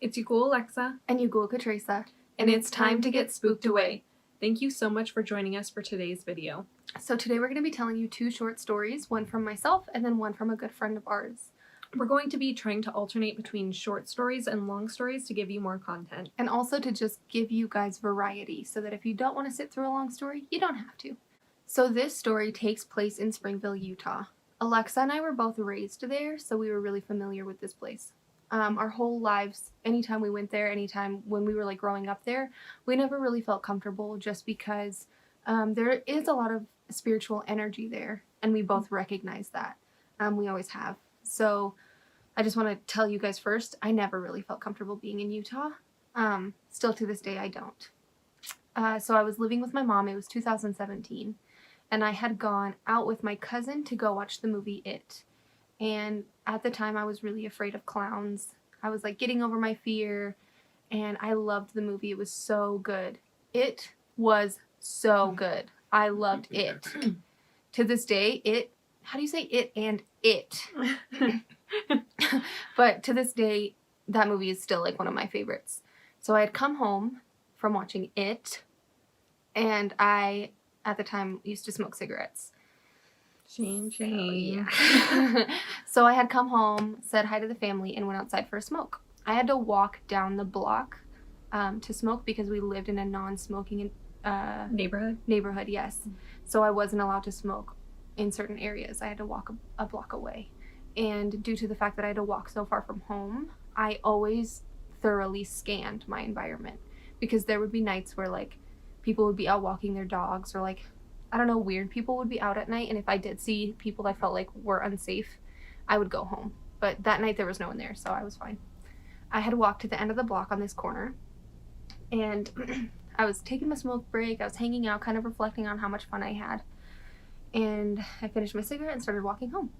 It's your cool Alexa. And you cool Katresa. And it's time to get spooked away. Thank you so much for joining us for today's video. So today we're going to be telling you 2 short stories, one from myself and then one from a good friend of ours. We're going to be trying to alternate between short stories and long stories to give you more content. And also to just give you guys variety so that if you don't want to sit through a long story, you don't have to. So this story takes place in Springville, Utah. Alexa and I were both raised there, so we were really familiar with this place. Our whole lives, anytime we went there, anytime when we were like growing up there, we never really felt comfortable just because there is a lot of spiritual energy there, and we both recognize that. We always have. So I just want to tell you guys first, I never really felt comfortable being in Utah. Still to this day, I don't. So I was living with my mom. It was 2017, and I had gone out with my cousin to go watch the movie It. And at the time, I was really afraid of clowns. I was like getting over my fear, and I loved the movie. It was so good. It was so good. I loved it. To this day, how do you say it and it? But to this day, that movie is still like one of my favorites. So I had come home from watching It, and I, at the time, used to smoke cigarettes. Shame. Yeah. So I had come home, said hi to the family, and went outside for a smoke. I had to walk down the block to smoke because we lived in a non-smoking Neighborhood, yes. So I wasn't allowed to smoke in certain areas. I had to walk a block away. And due to the fact that I had to walk so far from home, I always thoroughly scanned my environment, because there would be nights where like people would be out walking their dogs, or like, I don't know, weird people would be out at night, and if I did see people I felt like were unsafe, I would go home. But that night there was no one there, so I was fine. I had walked to the end of the block on this corner, and I was taking my smoke break. I was hanging out, kind of reflecting on how much fun I had. And I finished my cigarette and started walking home.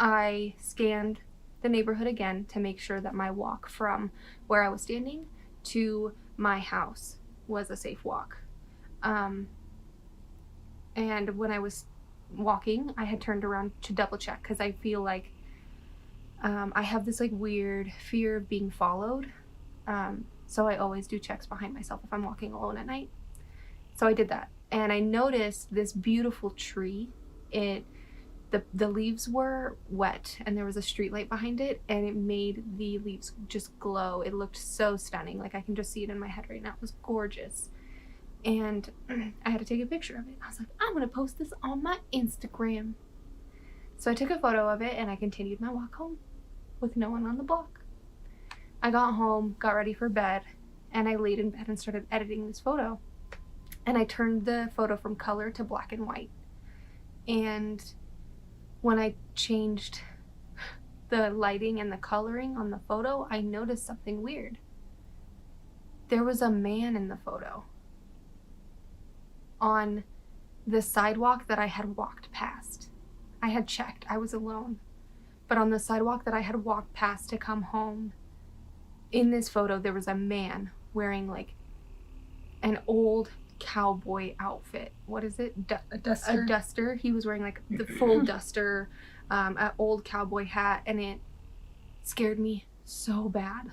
I scanned the neighborhood again to make sure that my walk from where I was standing to my house was a safe walk. And when I was walking, I had turned around to double check, because I feel like I have this like weird fear of being followed. So I always do checks behind myself if I'm walking alone at night. So I did that, and I noticed this beautiful tree. The leaves were wet, and there was a street light behind it, and it made the leaves just glow. It looked so stunning. Like, I can just see it in my head right now. It was gorgeous. And I had to take a picture of it. I was like, I'm gonna post this on my Instagram. So I took a photo of it, and I continued my walk home with no one on the block. I got home, got ready for bed, and I laid in bed and started editing this photo. And I turned the photo from color to black and white. And when I changed the lighting and the coloring on the photo, I noticed something weird. There was a man in the photo on the sidewalk that I had walked past. I had checked, I was alone. But on the sidewalk that I had walked past to come home, in this photo, there was a man wearing like an old cowboy outfit. What is it? A duster. A duster. He was wearing like the full duster, an old cowboy hat, and it scared me so bad.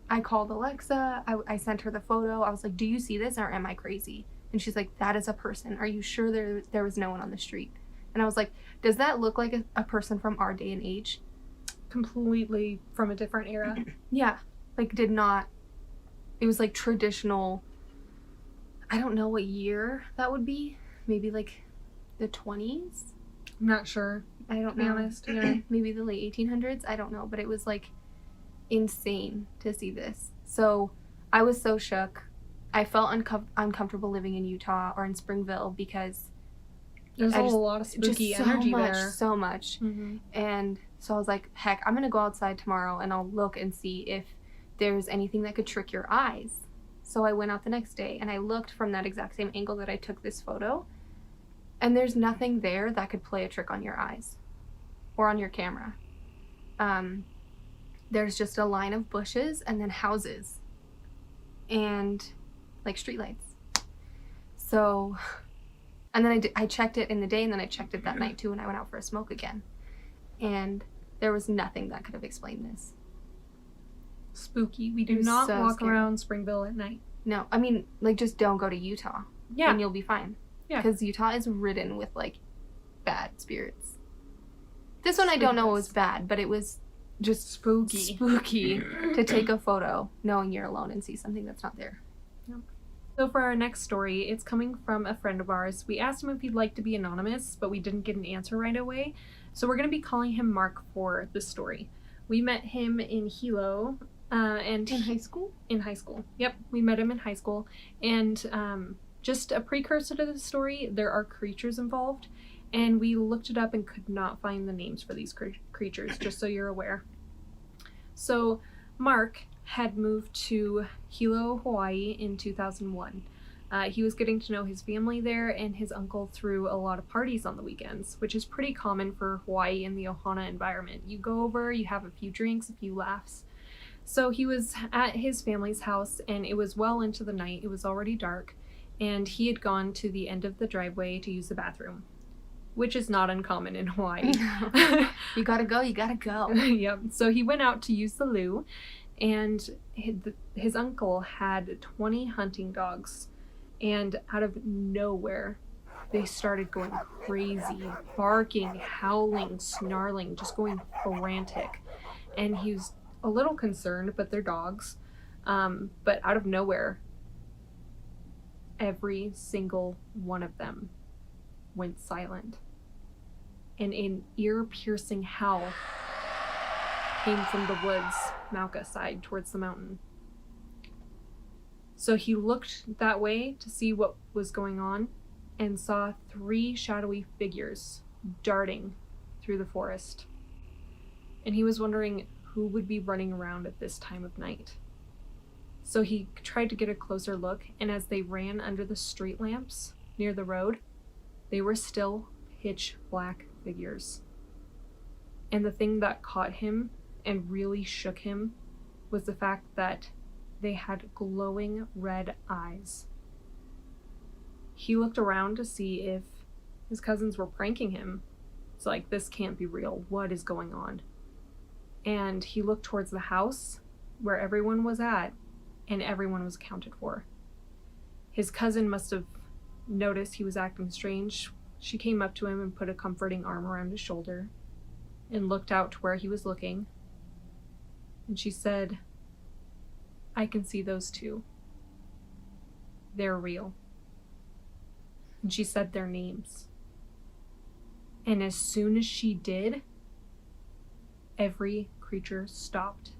I called Alexa. I sent her the photo. I was like, do you see this, or am I crazy? And she's like, that is a person. Are you sure there was no one on the street? And I was like, does that look like a person from our day and age? Completely from a different era. Yeah. Like, it was like traditional. I don't know what year that would be. Maybe like the 20s? I'm not sure. I don't know. To be honest. Yeah, maybe the late 1800s. I don't know. But it was like insane to see this. So I was so shook. I felt uncomfortable living in Utah or in Springville because there's a lot of spooky energy there. So much. Mm-hmm. And so I was like, heck, I'm going to go outside tomorrow and I'll look and see if there's anything that could trick your eyes. So I went out the next day and I looked from that exact same angle that I took this photo, and there's nothing there that could play a trick on your eyes or on your camera. There's just a line of bushes and then houses and like streetlights. So, and then I checked it in the day, and then I checked it that night too when I went out for a smoke again. And there was nothing that could have explained this. spooky. We It do was not so walk scary. around Springville at night. No, I mean, like, just don't go to Utah. Yeah. And you'll be fine. Yeah. Because Utah is ridden with, like, bad spirits. This one I don't know was bad, but it was just spooky to take a photo knowing you're alone and see something that's not there. So for our next story, it's coming from a friend of ours. We asked him if he'd like to be anonymous, but we didn't get an answer right away. So we're going to be calling him Mark for this story. We met him in Hilo. And In high school? In high school. Yep, we met him in high school. And just a precursor to the story, there are creatures involved. And we looked it up and could not find the names for these creatures, just so you're aware. So Mark had moved to Hilo, Hawaii in 2001. He was getting to know his family there, and his uncle threw a lot of parties on the weekends, which is pretty common for Hawaii in the Ohana environment. You go over, you have a few drinks, a few laughs. So he was at his family's house, and it was well into the night. It was already dark, and he had gone to the end of the driveway to use the bathroom, which is not uncommon in Hawaii. You gotta go, you gotta go. Yep. So he went out to use the loo, and his uncle had 20 hunting dogs, and out of nowhere they started going crazy, barking, howling, snarling, just going frantic. And he was a little concerned, but they're dogs. But out of nowhere, every single one of them went silent, and an ear-piercing howl came from the woods, Mauka side, towards the mountain. So he looked that way to see what was going on and saw 3 shadowy figures darting through the forest. And he was wondering who would be running around at this time of night. So he tried to get a closer look, and as they ran under the street lamps near the road, they were still pitch black figures. And the thing that caught him and really shook him was the fact that they had glowing red eyes. He looked around to see if his cousins were pranking him. It's like, this can't be real. What is going on? And he looked towards the house where everyone was at, and everyone was accounted for. His cousin must have noticed he was acting strange. She came up to him and put a comforting arm around his shoulder and looked out to where he was looking. And she said, "I can see those 2. They're real." And she said their names. And as soon as she did, every creature stopped,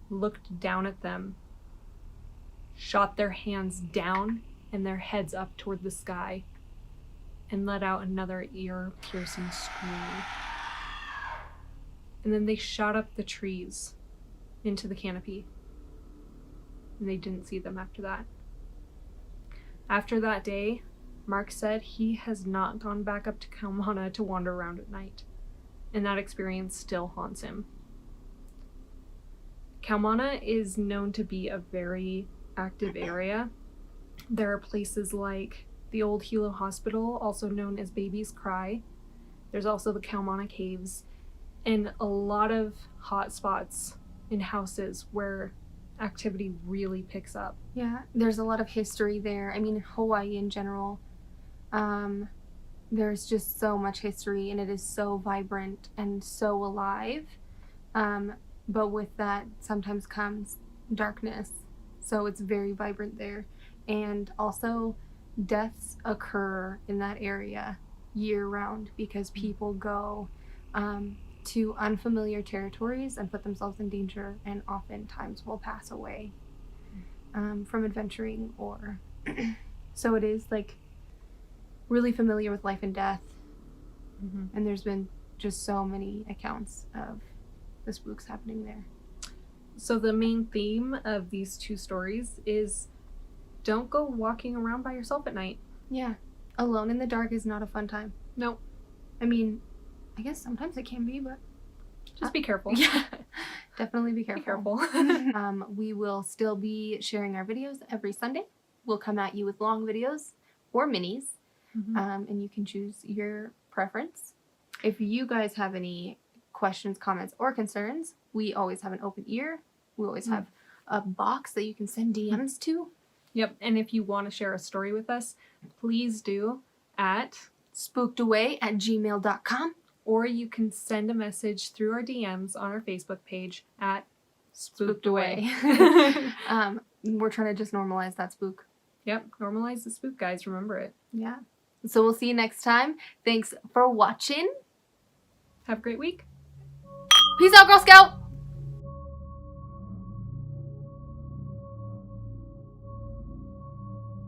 looked down at them, shot their hands down and their heads up toward the sky, and let out another ear-piercing scream. And then they shot up the trees into the canopy, and they didn't see them after that. After that day, Mark said he has not gone back up to Kaumana to wander around at night, and that experience still haunts him. Kaumana is known to be a very active area. There are places like the old Hilo Hospital, also known as Baby's Cry. There's also the Kaumana Caves, and a lot of hot spots in houses where activity really picks up. Yeah, there's a lot of history there. I mean, Hawaii in general, there's just so much history, and it is so vibrant and so alive. But with that sometimes comes darkness. So it's very vibrant there. And also, deaths occur in that area year round because people go to unfamiliar territories and put themselves in danger, and oftentimes will pass away from adventuring or so it is like really familiar with life and death. And there's been just so many accounts of the spooks happening there. So the main theme of these 2 stories is don't go walking around by yourself at night. Yeah, alone in the dark is not a fun time. No. I mean, I guess sometimes it can be, but just be careful. Yeah, definitely be careful. Be careful. We will still be sharing our videos every Sunday. We'll come at you with long videos or minis, and you can choose your preference. If you guys have any questions, comments, or concerns, we always have an open ear. We always have a box that you can send DMs to. Yep. And if you want to share a story with us, please do at spookedaway@gmail.com. or you can send a message through our DMs on our Facebook page at Spooked Away. We're trying to just normalize that spook. Yep, normalize the spook, guys. Remember it. Yeah. So we'll see you next time. Thanks for watching. Have a great week. Peace out, Girl Scout!